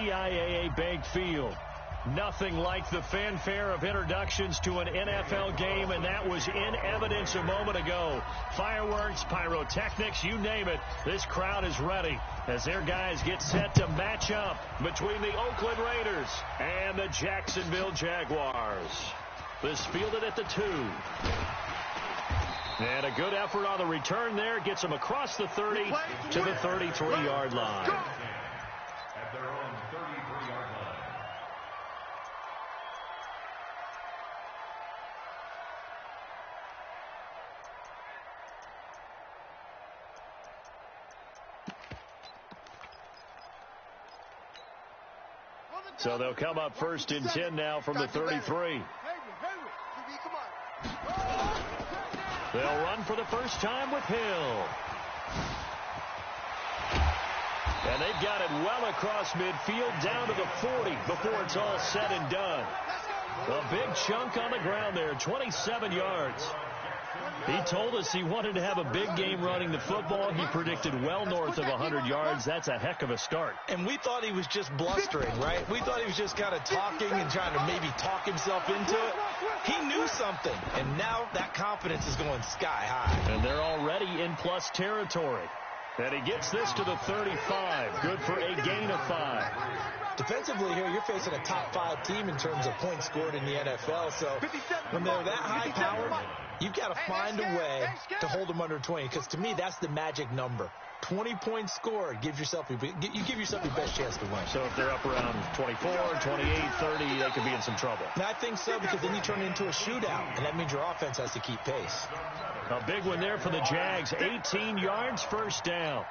TIAA-banked field. Nothing like the fanfare of introductions to an NFL game, and that was in evidence a moment ago. Fireworks, pyrotechnics, you name it. This crowd is ready as their guys get set to match up between the Oakland Raiders and the Jacksonville Jaguars. This fielded at the 2. And a good effort on the return there. Gets them across the 30 to the 33-yard line. At their own 33-yard line. So they'll come up first and 10 now from the 33. They'll run for the first time with Hill. And they've got it well across midfield down to the 40 before it's all said and done. A big chunk on the ground there, 27 yards. He told us he wanted to have a big game running the football. He predicted well north of 100 yards. That's a heck of a start. And we thought he was just blustering, right? We thought he was just kind of talking and trying to maybe talk himself into it. He knew something, and now that confidence is going sky high. And they're already in plus territory. And he gets this to the 35. Good for a gain of 5. Defensively here, you're facing a top 5 team in terms of points scored in the NFL. So when they're that high-powered, you've got to find a way to hold them under 20. Because to me, that's the magic number. 20 points scored, you give yourself your best chance to win. So if they're up around 24, 28, 30, they could be in some trouble. And I think so, because then you turn it into a shootout, and that means your offense has to keep pace. A big one there for the Jags. 18 yards, first down.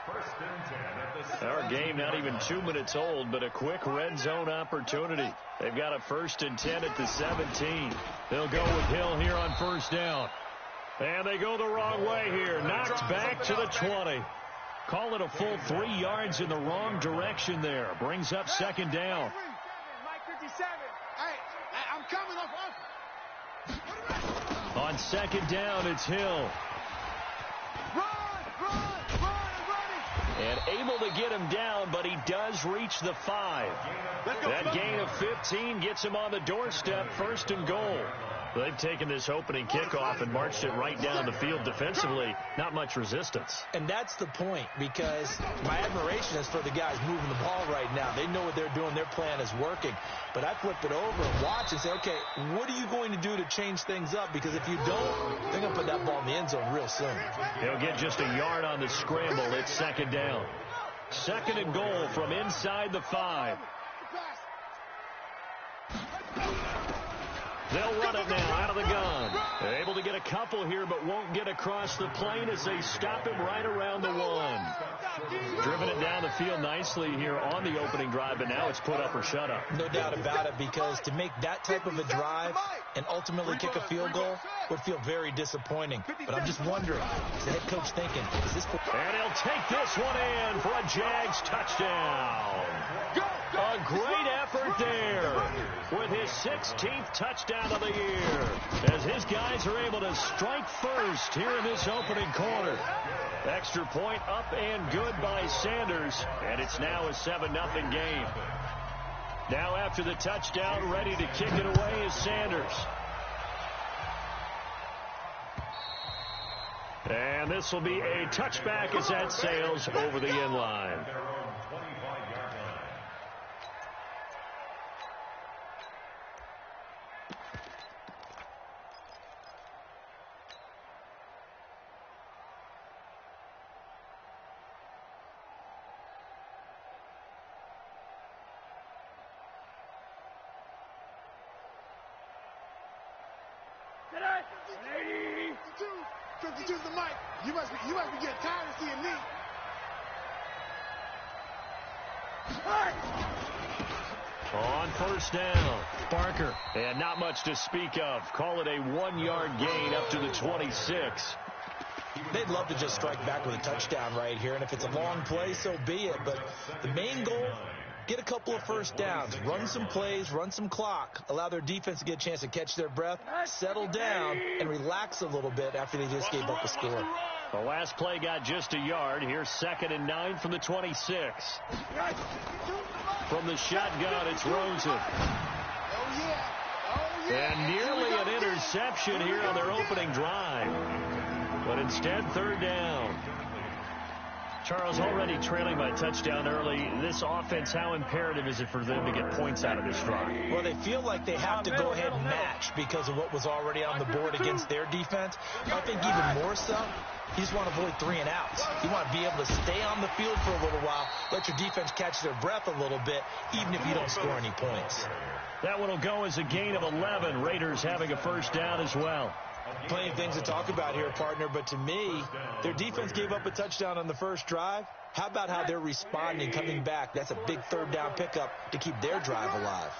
Our game not even 2 minutes old, but a quick red zone opportunity. They've got a 1st and 10 at the 17. They'll go with Hill here on first down. And they go the wrong way here. Knocked back to the 20. Call it a full 3 yards in the wrong direction there. Brings up second down. On second down, it's Hill. And able to get him down, but he does reach the 5. That gain of 15 gets him on the doorstep, 1st and goal. They've taken this opening kickoff and marched it right down the field defensively. Not much resistance. And that's the point, because my admiration is for the guys moving the ball right now. They know what they're doing. Their plan is working. But I flip it over and watch and say, okay, what are you going to do to change things up? Because if you don't, they're going to put that ball in the end zone real soon. He'll get just a yard on the scramble. It's second down. 2nd and goal from inside the 5. They'll run it now out of the gun. They're able to get a couple here, but won't get across the plane as they stop him right around the 1. Driven it down the field nicely here on the opening drive, but now it's put up or shut up. No doubt about it, because to make that type of a drive and ultimately kick a field goal would feel very disappointing. But I'm just wondering, is the head coach thinking, is this... And he'll take this one in for a Jags touchdown. A great effort there with his 16th touchdown of the year, as his guys are able to strike first here in this opening quarter. Extra point up and good by Sanders, and it's now a 7-0 game. Now after the touchdown, ready to kick it away is Sanders. And this will be a touchback as that sails over the end line. You must be getting tired of seeing me. On first down, Barker. And not much to speak of. Call it a 1-yard gain up to the 26. They'd love to just strike back with a touchdown right here, and if it's a long play, so be it. But the main goal, get a couple of first downs, run some plays, run some clock, allow their defense to get a chance to catch their breath, settle down, and relax a little bit after they just gave up a score. The last play got just a yard. Here's 2nd and 9 from the 26. From the shotgun, it's Rosen. And nearly an interception here on their opening drive. But instead, 3rd down. Charles, already trailing by a touchdown early. This offense, how imperative is it for them to get points out of this drive? Well, they feel like they have to go ahead and match because of what was already on the board against their defense. I think even more so, you just want to avoid 3 and outs. You want to be able to stay on the field for a little while, let your defense catch their breath a little bit, even if you don't score any points. That one will go as a gain of 11. Raiders having a 1st down as well. Plenty of things to talk about here, partner, but to me, their defense gave up a touchdown on the first drive. How about how they're responding, coming back? That's a big 3rd down pickup to keep their drive alive.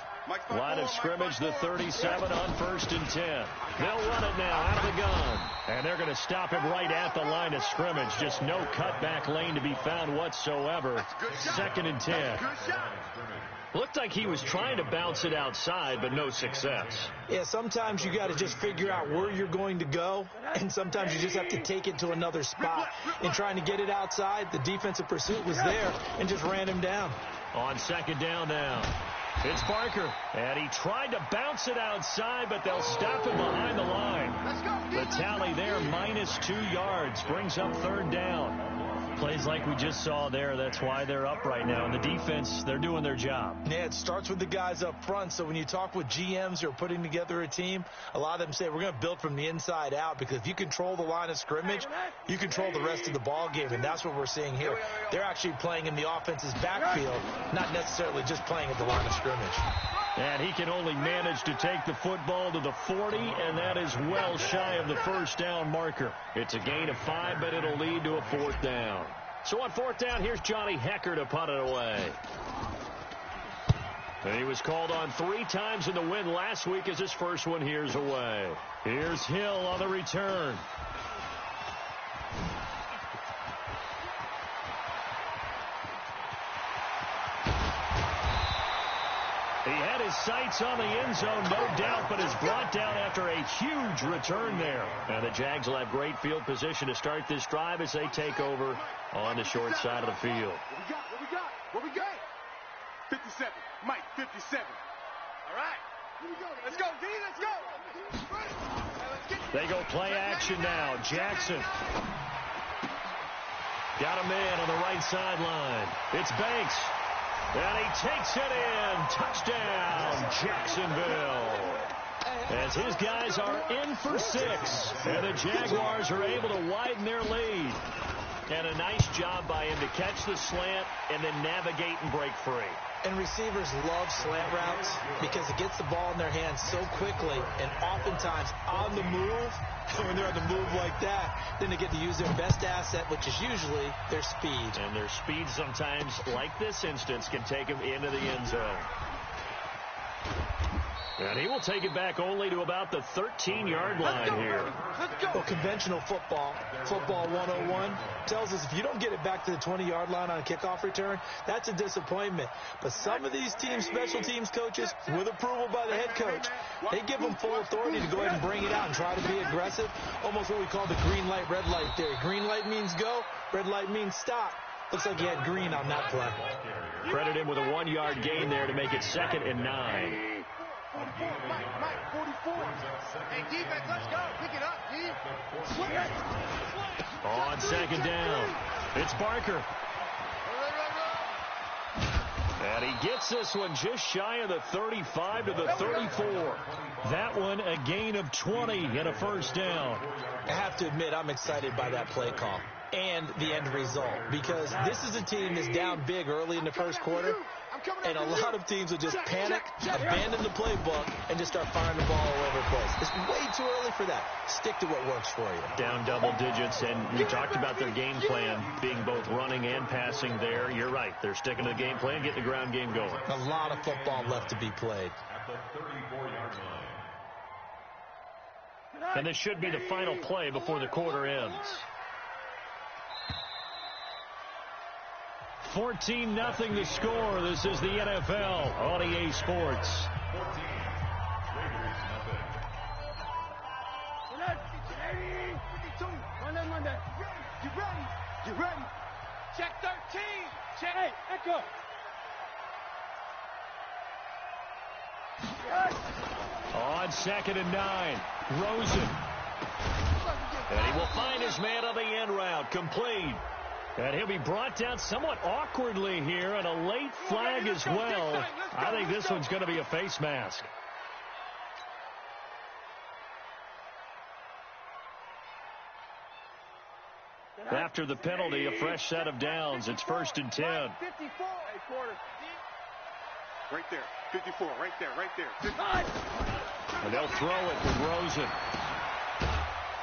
Line of scrimmage, the 37 on 1st and 10. They'll run it now out of the gun. And they're going to stop him right at the line of scrimmage. Just no cutback lane to be found whatsoever. 2nd and 10. Looked like he was trying to bounce it outside, but no success. Yeah, sometimes you got to just figure out where you're going to go, and sometimes you just have to take it to another spot. In trying to get it outside, the defensive pursuit was there and just ran him down. On 2nd down now, it's Barker, and he tried to bounce it outside, but they'll stop him behind the line. The tally there, -2 yards, brings up 3rd down. Plays like we just saw there. That's why they're up right now. And the defense, they're doing their job. Yeah, it starts with the guys up front. So when you talk with GMs who are putting together a team, a lot of them say we're going to build from the inside out, because if you control the line of scrimmage, you control the rest of the ball game. And that's what we're seeing here. They're actually playing in the offense's backfield, not necessarily just playing at the line of scrimmage. And he can only manage to take the football to the 40, and that is well shy of the 1st down marker. It's a gain of 5, but it'll lead to a 4th down. So on 4th down, here's Johnny Hecker to punt it away. And he was called on 3 times in the win last week as his first one here's away. Here's Hill on the return. He had his sights on the end zone, no doubt, but is brought down after a huge return there. And the Jags will have great field position to start this drive as they take over on the short side of the field. What we got? 57. Mike, 57. All right. Here we go. Let's go, D. Let's go. They go play action now. Jackson. Got a man on the right sideline. It's Banks. And he takes it in. Touchdown, Jacksonville. As his guys are in for 6. And the Jaguars are able to widen their lead. And a nice job by him to catch the slant and then navigate and break free. And receivers love slant routes because it gets the ball in their hands so quickly and oftentimes on the move. When they're on the move like that, then they get to use their best asset, which is usually their speed. And their speed sometimes, like this instance, can take them into the end zone. And he will take it back only to about the 13-yard line here. Well, conventional football 101, tells us if you don't get it back to the 20-yard line on a kickoff return, that's a disappointment. But some of these teams, special teams coaches, with approval by the head coach, they give them full authority to go ahead and bring it out and try to be aggressive. Almost what we call the green light, red light theory. Green light means go, red light means stop. Looks like he had green on that play. Credit him with a 1-yard gain there to make it 2nd and 9. Mike, 44. Hey, defense, let's go. Pick it up, D. On 2nd down, it's Barker. And he gets this one just shy of the 35 to the 34. That one a gain of 20 and a 1st down. I have to admit, I'm excited by that play call and the end result, because this is a team that's down big early in the first quarter, and a lot of teams will just panic, abandon the playbook, and just start firing the ball all over the place. It's way too early for that. Stick to what works for you. Down double digits, and we talked about their game plan being both running and passing there. You're right. They're sticking to the game plan, getting the ground game going. A lot of football left to be played. At the 34-yard line. And this should be the final play before the quarter ends. 14-0 the score. This is the NFL on EA Sports. 14. Raiders, nothing. Get ready. Get ready. Check 13. Check. Hey, echo. On 2nd and 9, Rosen. And he will find his man on the end route, complete. And he'll be brought down somewhat awkwardly here, and a late flag as well. I think this one's going to be a face mask. After the penalty, a fresh set of downs. It's 1st and 10. 54. Hey, quarter. Right there. 54. Right there. Right there. 55. And they'll throw it with Rosen.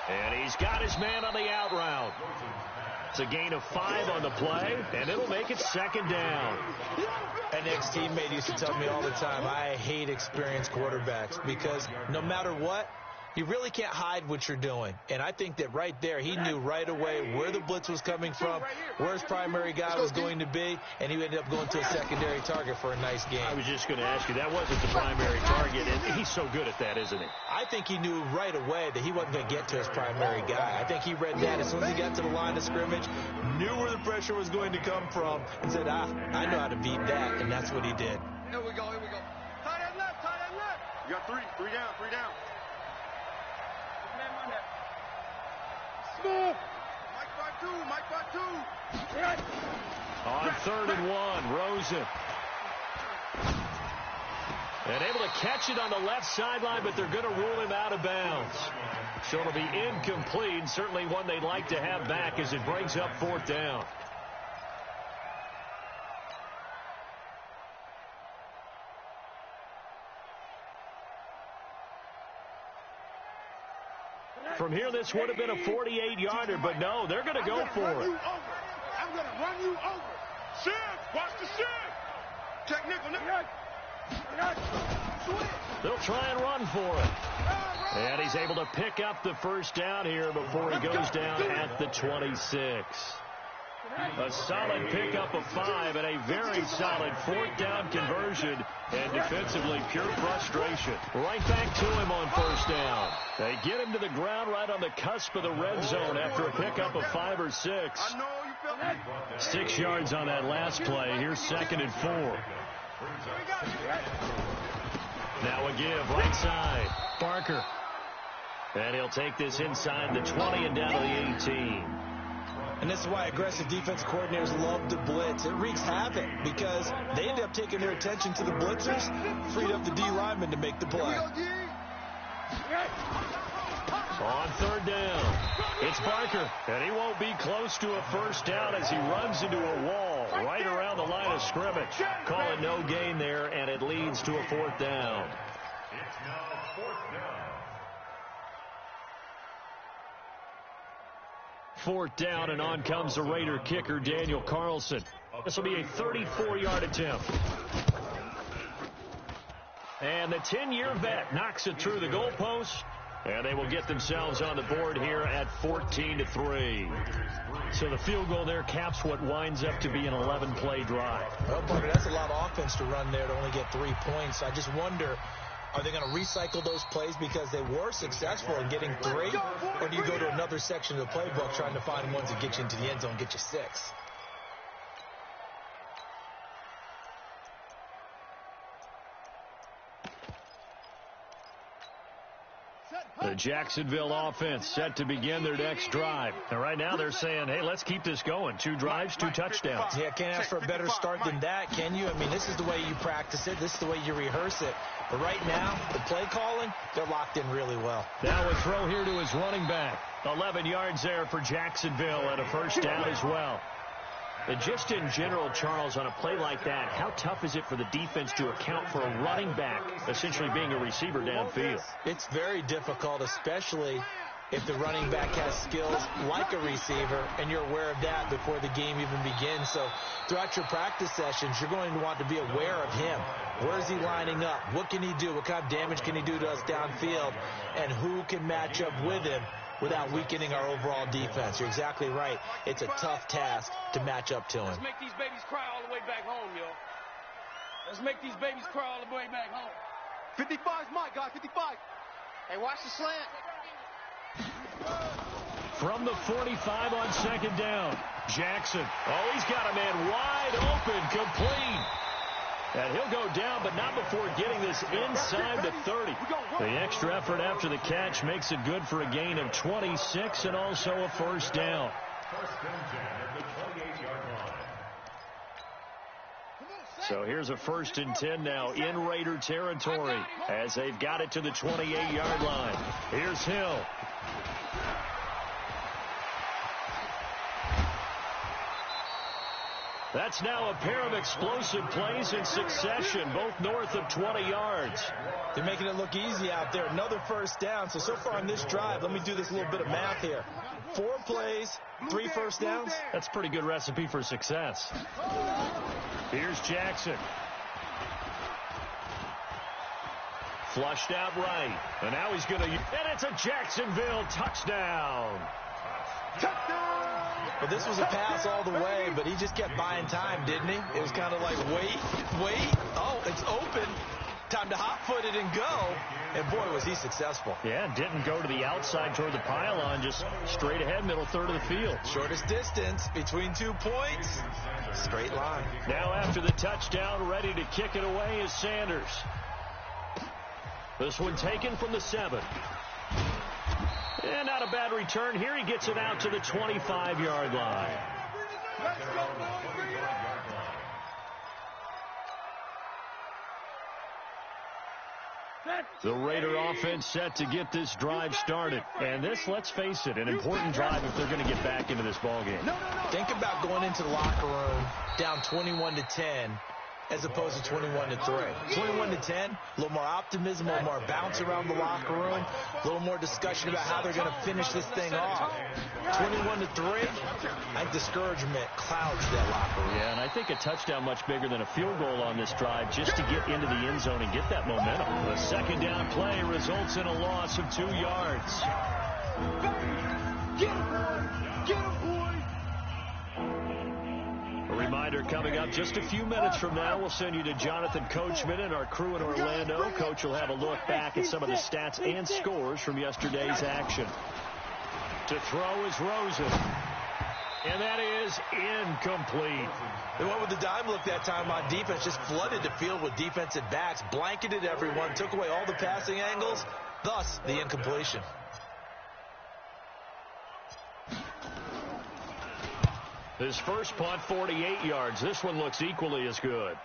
And he's got his man on the out route. It's a gain of 5 on the play, and it'll make it 2nd down. An ex-teammate used to tell me all the time, I hate experienced quarterbacks because no matter what, you really can't hide what you're doing. And I think that right there, he knew right away where the blitz was coming from, where his primary guy was going to be, and he ended up going to a secondary target for a nice game. I was just going to ask you, that wasn't the primary target, and he's so good at that, isn't he? I think he knew right away that he wasn't going to get to his primary guy. I think he read that as soon as he got to the line of scrimmage, knew where the pressure was going to come from, and said, I know how to beat that, and that's what he did. Here we go. Here we go. Tie that left. Tie that left. You got 3. 3 down. 3 down. Mike 5-2, Mike 5-2. On 3rd and 1, Rosen. And able to catch it on the left sideline, but they're going to rule him out of bounds. So it'll be incomplete, certainly one they'd like to have back as it brings up 4th down. From here, this would have been a 48-yarder, but no, they're going to go for it. I'm going to run you over. Shiv, watch the shiv. Check nickel. They'll try and run for it. And he's able to pick up the 1st down here before he goes down at the 26. A solid pickup of 5 and a very solid 4th down conversion. And defensively, pure frustration. Right back to him on 1st down. They get him to the ground right on the cusp of the red zone after a pickup of 5 or 6. 6 yards on that last play. Here's 2nd and 4. Now a give right side. Barker. And he'll take this inside the 20 and down to the 18. And this is why aggressive defense coordinators love to blitz. It wreaks havoc because they end up taking their attention to the blitzers, freed up the D lineman to make the play. On 3rd down, it's Barker, and he won't be close to a 1st down as he runs into a wall right around the line of scrimmage. Call it no gain there, and it leads to a 4th down. It's now 4th down. 4th down, and on comes the Raider kicker, Daniel Carlson. This will be a 34-yard attempt. And the 10-year vet knocks it through the goalpost, and they will get themselves on the board here at 14-3. So the field goal there caps what winds up to be an 11-play drive. Well, Parker, that's a lot of offense to run there to only get 3 points. I just wonder, are they going to recycle those plays because they were successful in getting 3? Or do you go to another section of the playbook trying to find ones that get you into the end zone and get you 6? The Jacksonville offense set to begin their next drive. And right now they're saying, hey, let's keep this going. 2 drives, 2 touchdowns. Yeah, can't ask for a better start than that, can you? I mean, this is the way you practice it. This is the way you rehearse it. But right now, the play calling, they're locked in really well. Now a throw here to his running back. 11 yards there for Jacksonville and a 1st down as well. And just in general, Charles, on a play like that, how tough is it for the defense to account for a running back essentially being a receiver downfield? It's very difficult, especially if the running back has skills like a receiver, and you're aware of that before the game even begins. So throughout your practice sessions, you're going to want to be aware of him. Where is he lining up? What can he do? What kind of damage can he do to us downfield? And who can match up with him without weakening our overall defense? You're exactly right. It's a tough task to match up to him. Let's make these babies cry all the way back home, yo. Let's make these babies cry all the way back home. 55's Mike, guys, 55. Hey, watch the slant. from the 45 on second down. Jackson. Oh, he's got a man wide open, complete. And he'll go down, but not before getting this inside the 30. The extra effort after the catch makes it good for a gain of 26 and also a first down. First and 10 at the 28-yard line. So here's a first and 10 now in Raider territory as they've got it to the 28-yard line. Here's Hill. That's now a pair of explosive plays in succession, both north of 20 yards. They're making it look easy out there. Another first down. So far on this drive, let me do this little bit of math here. 4 plays, 3 first downs. That's a pretty good recipe for success. Here's Jackson. Flushed out right. And now he's going to... And it's a Jacksonville touchdown. Well, this was a pass all the way, but he just kept buying time, didn't he? It was kind of like, wait. Oh, it's open. Time to hot-foot it and go. And, boy, was he successful. Yeah, didn't go to the outside toward the pylon, just straight ahead, middle third of the field. Shortest distance between 2 points. Straight line. Now after the touchdown, ready to kick it away is Sanders. This one taken from the 7. And not a bad return. Here he gets it out to the 25-yard line. Let's go, boys. Bring it up. The Raider offense set to get this drive started. And this, let's face it, an important drive if they're going to get back into this ballgame. Think about going into the locker room down 21-10 as opposed to 21-3. 21-10, a little more optimism, a little more bounce around the locker room, a little more discussion about how they're going to finish this thing off. 21-3, I think discouragement clouds that locker room. Yeah, and I think a touchdown much bigger than a field goal on this drive just to get into the end zone and get that momentum. The second down play results in a loss of 2 yards. Get him, boy. Get him, boy. A reminder coming up just a few minutes from now, we'll send you to Jonathan Coachman and our crew in Orlando. Coach will have a look back at some of the stats and scores from yesterday's action. To throw is Rosen. And that is incomplete. They went with the dime look that time on defense, just flooded the field with defensive backs, blanketed everyone, took away all the passing angles, thus the incompletion. His first punt, 48 yards. This one looks equally as good.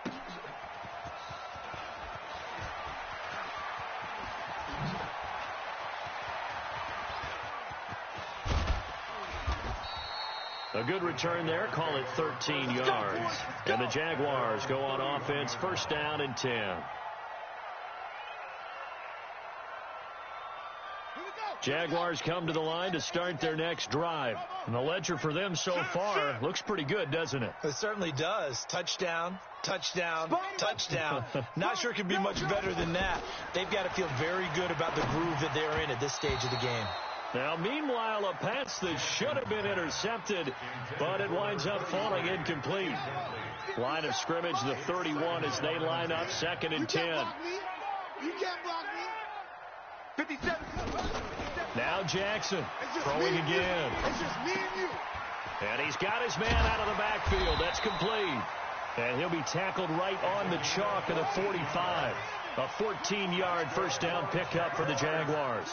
A good return there. Call it 13 yards. And the Jaguars go on offense, first down and 10. Jaguars come to the line to start their next drive. And the ledger for them so far looks pretty good, doesn't it? It certainly does. Touchdown, touchdown, touchdown. Not sure it can be much better than that. They've got to feel very good about the groove that they're in at this stage of the game. Now, meanwhile, a pass that should have been intercepted, but it winds up falling incomplete. Line of scrimmage, the 31 as they line up, second and 10. You can't block me. 57. Now Jackson throwing again. It's just me and you. And he's got his man out of the backfield. That's complete. And he'll be tackled right on the chalk of the 45. A 14-yard first down pickup for the Jaguars.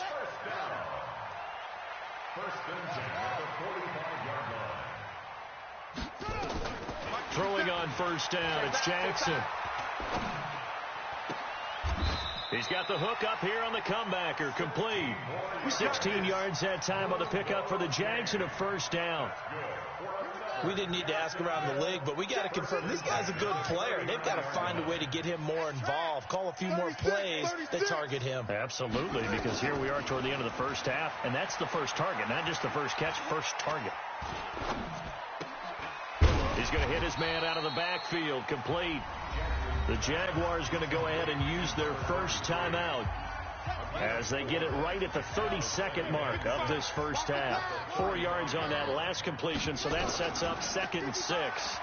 First and 10 at the 45-yard line. Throwing on first down, it's Jackson. He's got the hook up here on the comebacker, complete. 16 yards that time on the pickup for the Jags and a first down. We didn't need to ask around the league, but we got to confirm this guy's a good player. They've got to find a way to get him more involved, call a few more plays that target him. Absolutely, because here we are toward the end of the first half, and that's the first target, not just the first catch, first target. He's going to hit his man out of the backfield, complete. The Jaguars going to go ahead and use their first timeout as they get it right at the 32nd mark of this first half. 4 yards on that last completion, so that sets up second and 6.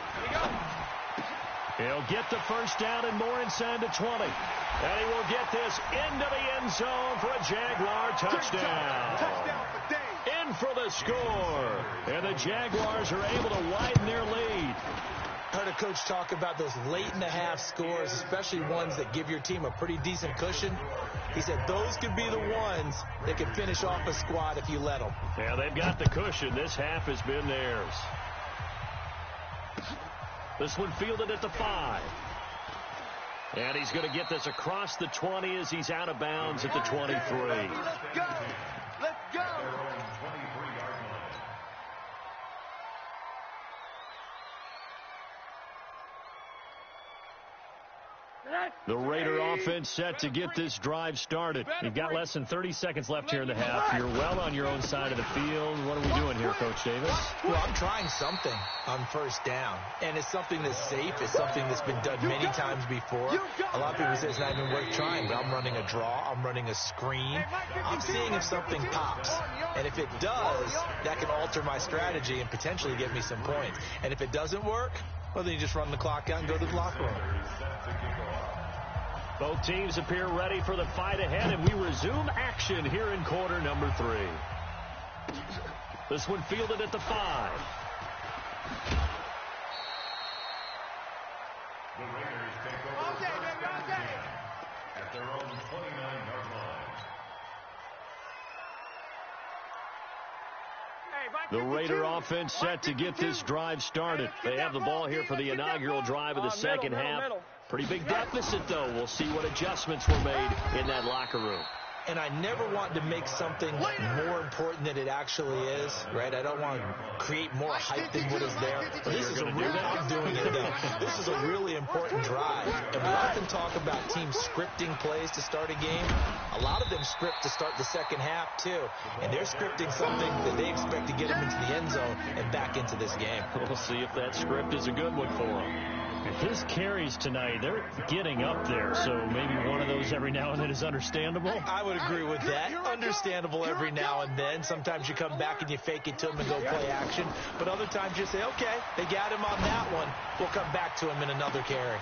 He'll get the first down and more inside the 20. And he will get this into the end zone for a Jaguar touchdown. Touchdown for Dave. in for the score. And the Jaguars are able to widen their lead. I heard a coach talk about those late-in-the-half scores, especially ones that give your team a pretty decent cushion. He said those could be the ones that can finish off a squad if you let them. Yeah, they've got the cushion. This half has been theirs. This one fielded at the 5. And he's going to get this across the 20 as he's out of bounds at the 23. Let's go. Let's go. The Raider offense set to get this drive started. You've got less than 30 seconds left here in the half. You're well on your own side of the field. What are we doing here, Coach Davis? Well, I'm trying something on first down, and it's something that's safe. It's something that's been done many times before. A lot of people say it's not even worth trying, but I'm running a draw. I'm running a screen. I'm seeing if something pops, and if it does, that can alter my strategy and potentially get me some points. And if it doesn't work, well, then you just run the clock out and go to the locker room. Both teams appear ready for the fight ahead, and we resume action here in quarter number 3. This one fielded at the 5. The Raiders take over All day, baby, all day. at their own 29-yard line. The Raider offense set to get this drive started. They have the ball here for the inaugural drive of the second half. Pretty big deficit, though. We'll see what adjustments were made in that locker room. And I never want to make something more important than it actually is, right? I don't want to create more hype than what is there. But this is a really, I'm doing it though. This is a really important drive. And we often talk about teams scripting plays to start a game. A lot of them script to start the second half too. And they're scripting something that they expect to get them into the end zone and back into this game. We'll see if that script is a good one for them. His carries tonight, they're getting up there, so maybe one of those every now and then is understandable. I would agree with that. Understandable every now and then. Sometimes you come back and you fake it to him and go play action. But other times you say, okay, they got him on that one. We'll come back to him in another carry.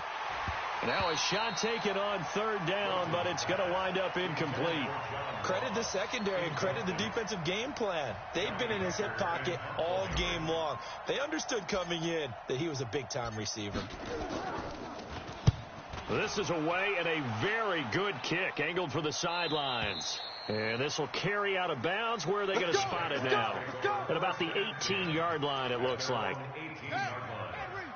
Now a shot taken on third down, but it's going to wind up incomplete. Credit the secondary and credit the defensive game plan. They've been in his hip pocket all game long. They understood coming in that he was a big-time receiver. This is away and a very good kick, angled for the sidelines. And this will carry out of bounds. Where are they going to spot it now? At about the 18-yard line, it looks like.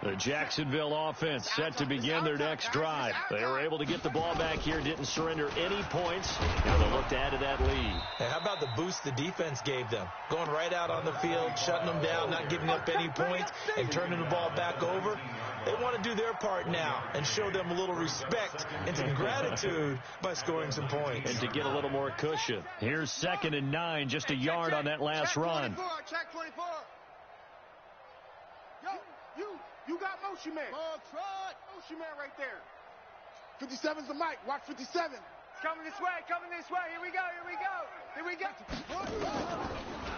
The Jacksonville offense set to begin their next drive. They were able to get the ball back here, didn't surrender any points. Now they look to add to that lead. And how about the boost the defense gave them? Going right out on the field, shutting them down, not giving up any points, and turning the ball back over. They want to do their part now and show them a little respect and some gratitude by scoring some points. And to get a little more cushion. Here's 2nd and 9, just a yard on that last run. Check 24. Yo, you got motion man. Motion man right there. 57's the mic. Watch 57. Coming this way, Here we go.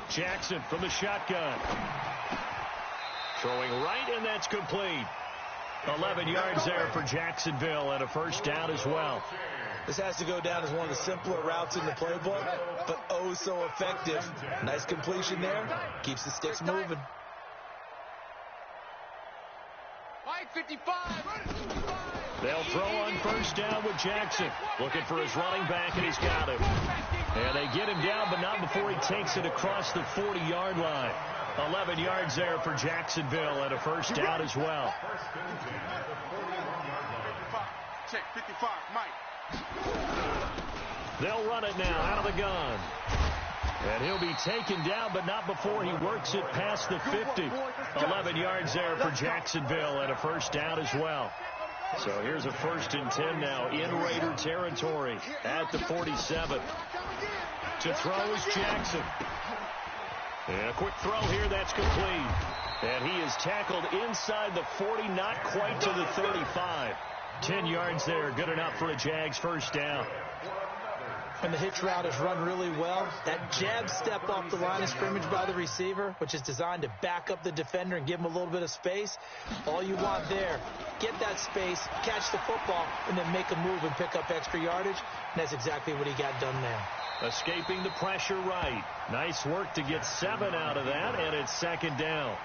Jackson from the shotgun. Throwing right, and that's complete. 11 yards there for Jacksonville and a first down as well. This has to go down as one of the simpler routes in the playbook, but oh so effective. Nice completion there. Keeps the sticks moving. 55. They'll throw on first down with Jackson. Looking for his running back, and he's got him. And they get him down, but not before he takes it across the 40-yard line. 11 yards there for Jacksonville and a first down as well. Check 55, Mike. They'll run it now out of the gun. And he'll be taken down, but not before he works it past the 50. 11 yards there for Jacksonville and a first down as well. So here's a 1st and 10 now in Raider territory at the 47. To throw is Jackson. And a quick throw here, that's complete. And he is tackled inside the 40, not quite to the 35. 10 yards there, good enough for a Jags first down. when the hitch route is run really well, that jab step off the line of scrimmage by the receiver, which is designed to back up the defender and give him a little bit of space, all you want there, get that space, catch the football, and then make a move and pick up extra yardage, and that's exactly what he got done there. Escaping the pressure right. Nice work to get 7 out of that, and it's second down.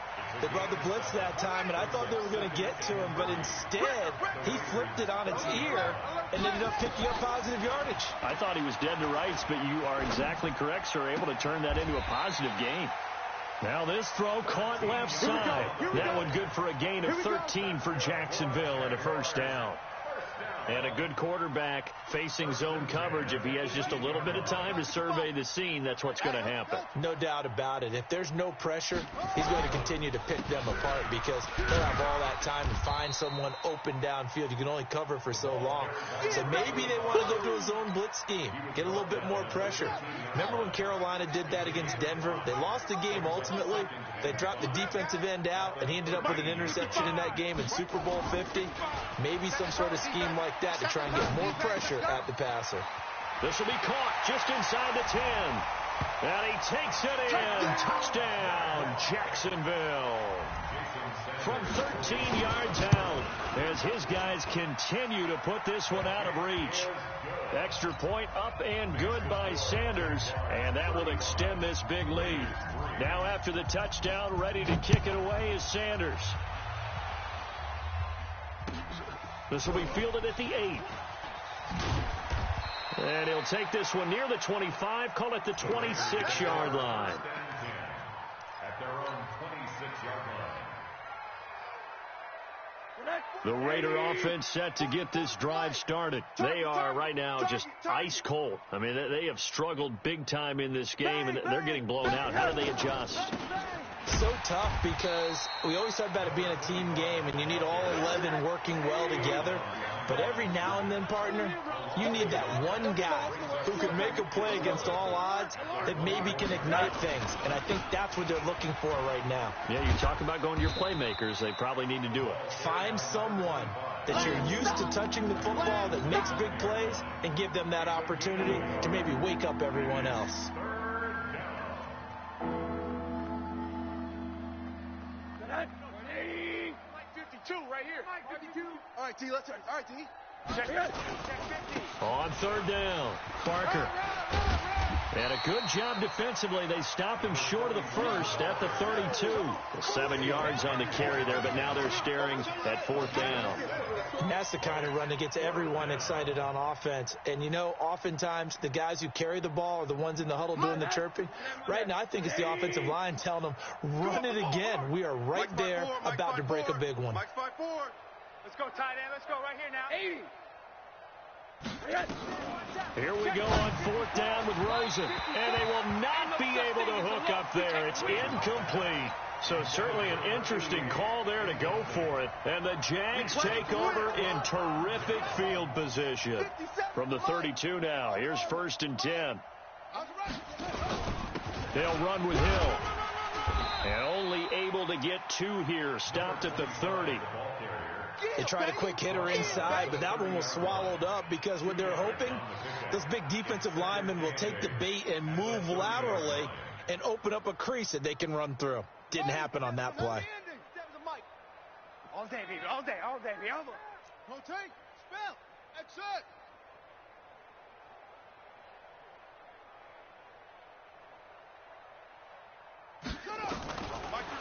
They brought the blitz that time, and I thought they were going to get to him, but instead, he flipped it on its ear and ended up picking up positive yardage. I thought he was dead to rights, but you are exactly correct, sir, able to turn that into a positive gain. Now this throw caught left side. That one good for a gain of 13 for Jacksonville and a first down. And a good quarterback facing zone coverage. If he has just a little bit of time to survey the scene, that's what's going to happen. No doubt about it. If there's no pressure, he's going to continue to pick them apart because they'll have all that time to find someone open downfield. You can only cover for so long. So maybe they want to go to a zone blitz scheme, get a little bit more pressure. Remember when Carolina did that against Denver? They lost the game ultimately. They dropped the defensive end out, and he ended up with an interception in that game in Super Bowl 50. Maybe some sort of scheme like that to try and get more pressure at the passer. This will be caught just inside the 10. And he takes it in. Touchdown, Jacksonville. From 13 yards out as his guys continue to put this one out of reach. Extra point up and good by Sanders, and that will extend this big lead. Now after the touchdown, ready to kick it away is Sanders. This will be fielded at the 8. And he'll take this one near the 25, call it the 26-yard line. At their own 26-yard line. The Raider offense set to get this drive started. They are right now just ice cold. I mean, they have struggled big time in this game, and they're getting blown out. How do they adjust? So tough because we always talk about it being a team game, and you need all 11 working well together. But every now and then, partner, you need that one guy who can make a play against all odds that maybe can ignite things. And I think that's what they're looking for right now. Yeah, you talk about going to your playmakers. They probably need to do it. Find someone that you're used to touching the football that makes big plays and give them that opportunity to maybe wake up everyone else. Right here. 52. All right, T, let's turn. All right, T. On third down, Barker. And a good job defensively. They stop him short of the first at the 32. 7 yards on the carry there, but now they're staring at fourth down. And that's the kind of run that gets everyone excited on offense. And, you know, oftentimes the guys who carry the ball are the ones in the huddle doing the chirping. Right now, I think it's the offensive line telling them, run it again. We are right there about to break a big one. Mike 5-4. Let's go, tight end. Let's go right here now. 80. Here we go on fourth down with Rosen. And they will not be able to hook up there. It's incomplete. So certainly an interesting call there to go for it. And the Jags take over in terrific field position. From the 32 now, here's 1st and 10. They'll run with Hill. And only able to get 2 here. Stopped at the 30. They tried a quick hitter inside, but that one was swallowed up because what they're hoping, those big defensive linemen will take the bait and move laterally and open up a crease that they can run through. Didn't happen on that play. All day, baby. All day. All day, baby. Rotate. Spell. Exit.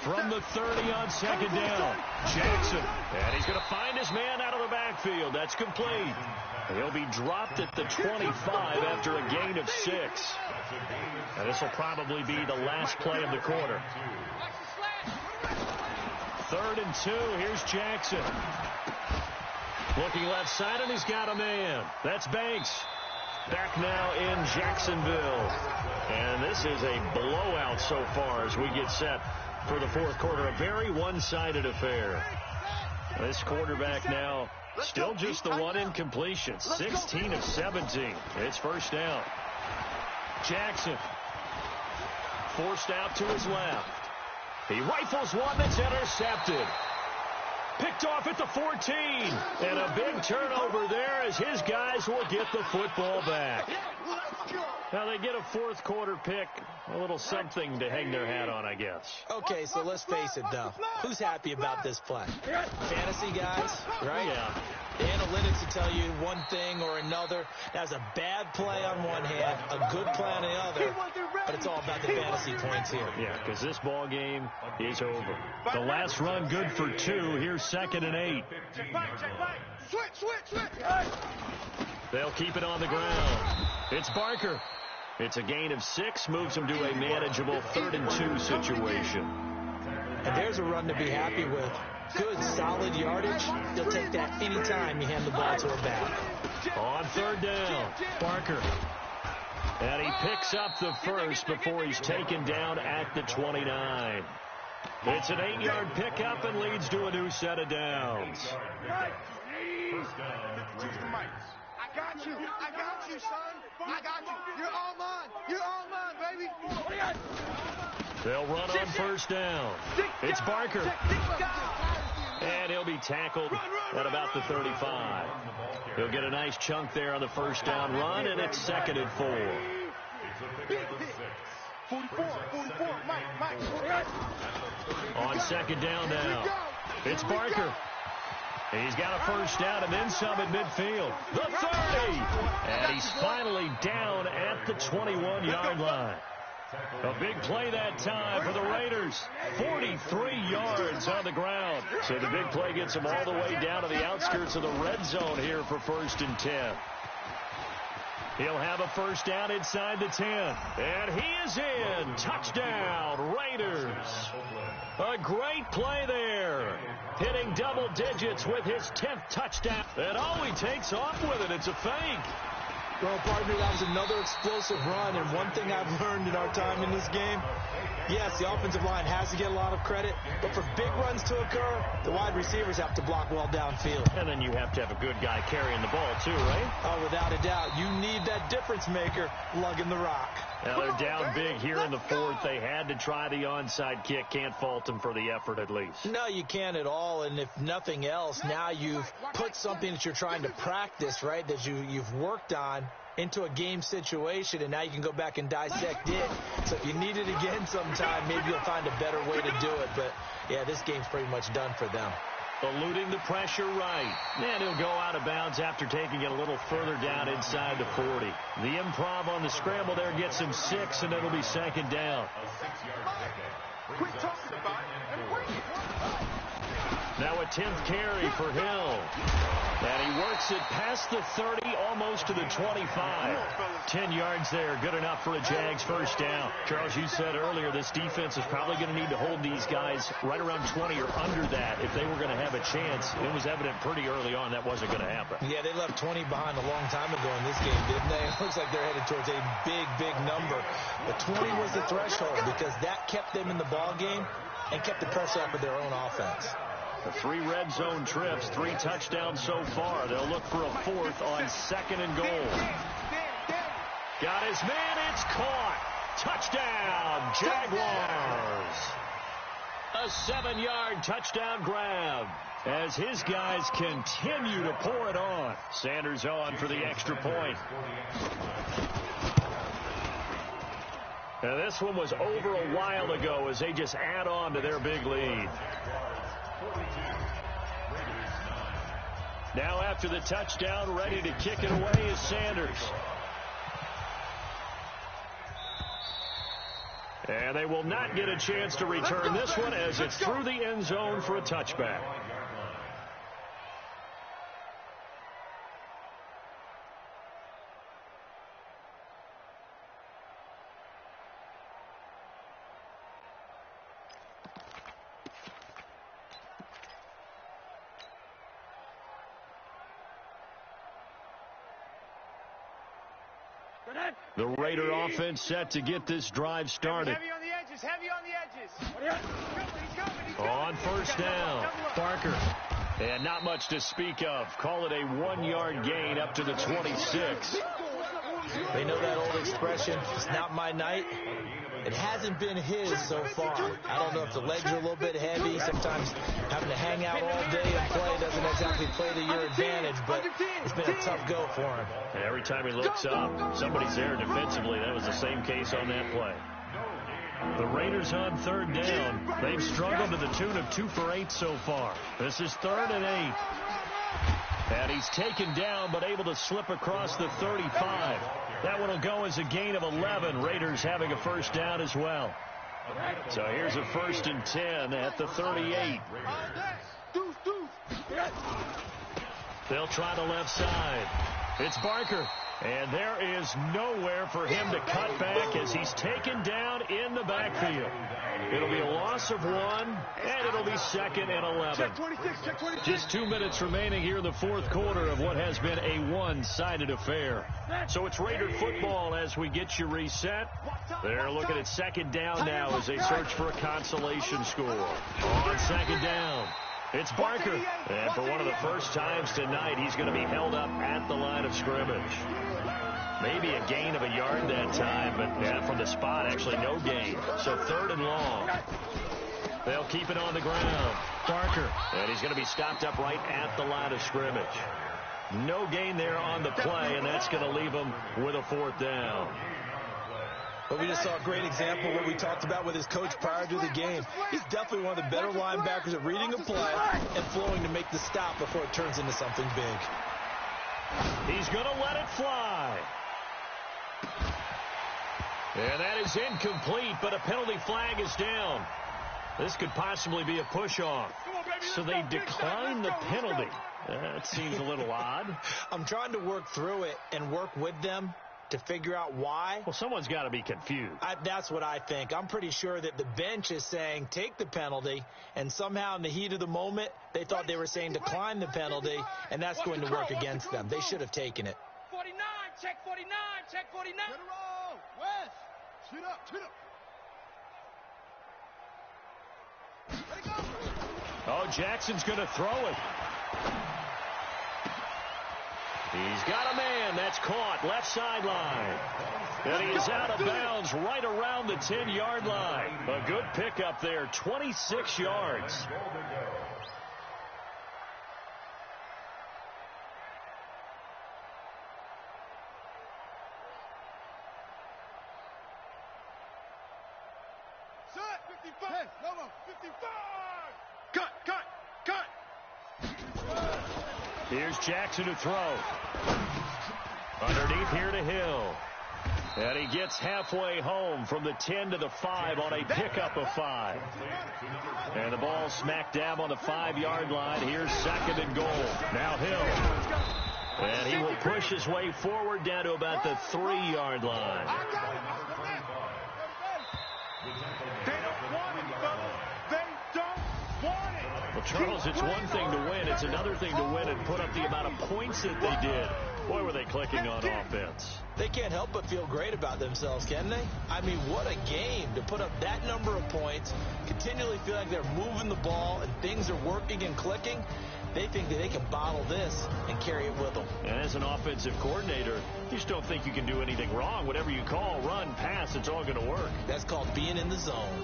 From the 30 on second down, Jackson. And he's going to find his man out of the backfield. That's complete. He'll be dropped at the 25 after a gain of 6. And this will probably be the last play of the quarter. 3rd and 2. Here's Jackson. Looking left side, and he's got a man. That's Banks. Back now in Jacksonville. And this is a blowout so far as we get set for the fourth quarter. A very one-sided affair. This quarterback now still just the one incompletion. 16 of 17. It's first down. Jackson forced out to his left. He rifles one that's intercepted. Picked off at the 14. And a big turnover there as his guys will get the football back. Now they get a fourth quarter pick, a little something to hang their hat on, I guess. Okay, so let's face it, though. Who's happy about this play? Fantasy guys, right? Yeah. The analytics will tell you one thing or another. That's a bad play on one hand, a good play on the other, but it's all about the fantasy points here. Yeah, because this ball game is over. The last run good for 2. Here's 2nd and 8. Check back. Switch. They'll keep it on the ground. It's Barker. It's a gain of 6, moves him to a manageable 3rd and 2 situation. And there's a run to be happy with. Good, solid yardage. You'll take that any time you hand the ball to a back. On 3rd down, Barker. And he picks up the first before he's taken down at the 29. It's an 8-yard pickup and leads to a new set of downs. I got you, son. I got you. You're all mine, baby. They'll run on 1st down. It's Barker. And he'll be tackled at about the 35. He'll get a nice chunk there on the 1st down run, and it's 2nd and 4. 44, Mike. On 2nd down now, it's Barker. He's got a 1st down and then some at midfield. The 30. And he's finally down at the 21-yard line. A big play that time for the Raiders. 43 yards on the ground. So the big play gets him all the way down to the outskirts of the red zone here for 1st and 10. He'll have a 1st down inside the 10. And he is in. Touchdown, Raiders. A great play there. Hitting double digits with his 10th touchdown. And all he takes off with it, it's a fake. Well, partner, that was another explosive run, and one thing I've learned in our time in this game, yes, the offensive line has to get a lot of credit, but for big runs to occur, the wide receivers have to block well downfield. And then you have to have a good guy carrying the ball, too, right? Oh, without a doubt. You need that difference maker lugging the rock. Now they're down big here in the 4th. They had to try the onside kick. Can't fault them for the effort, at least. No, you can't at all, and if nothing else, now you've put something that you're trying to practice, right, that you've worked on into a game situation, and now you can go back and dissect it. So if you need it again sometime, maybe you'll find a better way to do it. But, yeah, this game's pretty much done for them. Eluding the pressure right. And he'll go out of bounds after taking it a little further down inside the 40. The improv on the scramble there gets him 6, and it'll be 2nd down. Quit talking about it and bring it. Now a 10th carry for Hill. And he works it past the 30, almost to the 25. 10 yards there, good enough for a Jags 1st down. Charles, you said earlier this defense is probably going to need to hold these guys right around 20 or under that if they were going to have a chance. It was evident pretty early on that wasn't going to happen. Yeah, they left 20 behind a long time ago in this game, didn't they? It looks like they're headed towards a big number. But 20 was the threshold because that kept them in the ball game and kept the pressure off of their own offense. The 3 red zone trips, 3 touchdowns so far. They'll look for a 4th on 2nd and goal. Got his man, it's caught. Touchdown, Jaguars. A 7-yard touchdown grab as his guys continue to pour it on. Sanders on for the extra point. Now this one was over a while ago as they just add on to their big lead. Now after the touchdown, ready to kick it away is Sanders. And they will not get a chance to return this one as it's through the end zone for a touchback. The Raider offense set to get this drive started. Heavy on the edges. On 1st down, Barker. And not much to speak of. Call it a 1-yard gain up to the 26. They know that old expression, it's not my night. It hasn't been his so far. I don't know if the legs are a little bit heavy. Sometimes having to hang out all day and play doesn't exactly play to your advantage, but it's been a tough go for him. And every time he looks up, somebody's there defensively. That was the same case on that play. The Raiders on third down. They've struggled to the tune of 2 for 8 so far. This is 3rd and 8. And he's taken down but able to slip across the 35. That one will go as a gain of 11. Raiders having a first down as well. So here's a 1st and 10 at the 38. They'll try the left side. It's Barker. And there is nowhere for him to cut back as he's taken down in the backfield. It'll be a loss of 1, and it'll be 2nd and 11. Just 2 minutes remaining here in the 4th quarter of what has been a one-sided affair. So it's Raider football as we get you reset. They're looking at 2nd down now as they search for a consolation score. On 2nd down, it's Barker. And for one of the first times tonight, he's going to be held up at the line of scrimmage. Maybe a gain of a yard that time, but from the spot, actually no gain. So 3rd and long. They'll keep it on the ground. Barker. And he's going to be stopped up right at the line of scrimmage. No gain there on the play, and that's going to leave him with a 4th down. But we just saw a great example of what we talked about with his coach prior to the game. He's definitely one of the better linebackers at reading a play and flowing to make the stop before it turns into something big. He's going to let it fly. And that is incomplete, but a penalty flag is down. This could possibly be a push-off. So they decline the penalty. That seems a little odd. I'm trying to work through it and work with them to figure out why. Well, someone's got to be confused. That's what I think. I'm pretty sure that the bench is saying take the penalty, and somehow in the heat of the moment, they thought they were saying decline the penalty, and that's going to work against them. They should have taken it. 49, check 49, check 49. Get a roll, West. Shoot up, shoot up. Let it go. Oh, Jackson's going to throw it. He's got a man. That's caught. Left sideline. And he is out of bounds right around the 10-yard line. A good pickup there. 26 yards. Set, 55. No more, 55. Cut, cut, cut. Here's Jackson to throw. Underneath here to Hill. And he gets halfway home from the 10 to the 5 on a pickup of 5. And the ball smack dab on the 5-yard line. Here's 2nd and goal. Now Hill. And he will push his way forward down to about the 3-yard line. They don't want it, fellas. They don't want it. Well, Charles, it's one thing to win. It's another thing to win and put up the amount of points that they did. Boy, were they clicking on offense. They can't help but feel great about themselves, can they? I mean, what a game to put up that number of points, continually feel like they're moving the ball and things are working and clicking. They think that they can bottle this and carry it with them. And as an offensive coordinator, you just don't think you can do anything wrong. Whatever you call, run, pass, it's all going to work. That's called being in the zone.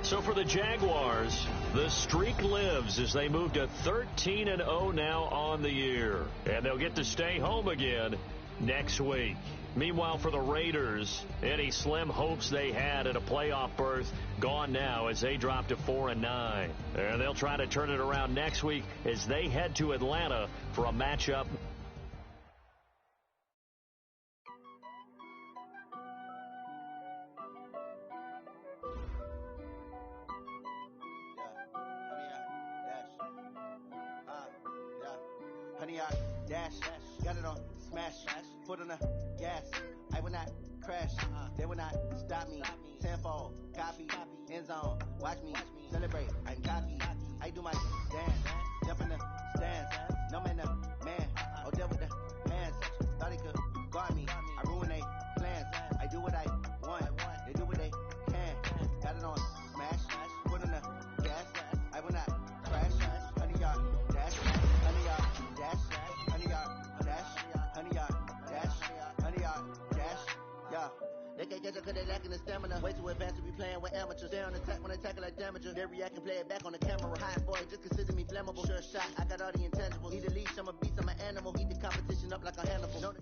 So for the Jaguars, the streak lives as they move to 13-0 now on the year. And they'll get to stay home again next week. Meanwhile, for the Raiders, any slim hopes they had at a playoff berth gone now as they drop to 4-9. And they'll try to turn it around next week as they head to Atlanta for a matchup. Honey, I dash, got it on smash, foot on the gas. I will not crash, they will not stop me. Tenfold, copy, end zone, watch me celebrate. I'm cocky, I do my dance, jump in the stands. No man, man, oh deal with the hands. Thought he could guard me, I ruin they plans. I do what I want, they do what they can. Got it on smash, foot on the gas. I will not crash, honey, y'all dash, honey, y'all dash, honey, y'all dash, honey, y'all dash, honey, y'all dash. Yeah, they They can't catch up cause they lacking the stamina. Way too advanced to be playing with amateurs. They on attack when they tackle like damager. They react and play it back on the camera. High boy, just consider me flammable. Sure shot, I got all the intangibles. Need a leash, I'm a beast, I'm an animal. Heat the competition up like a Hannibal.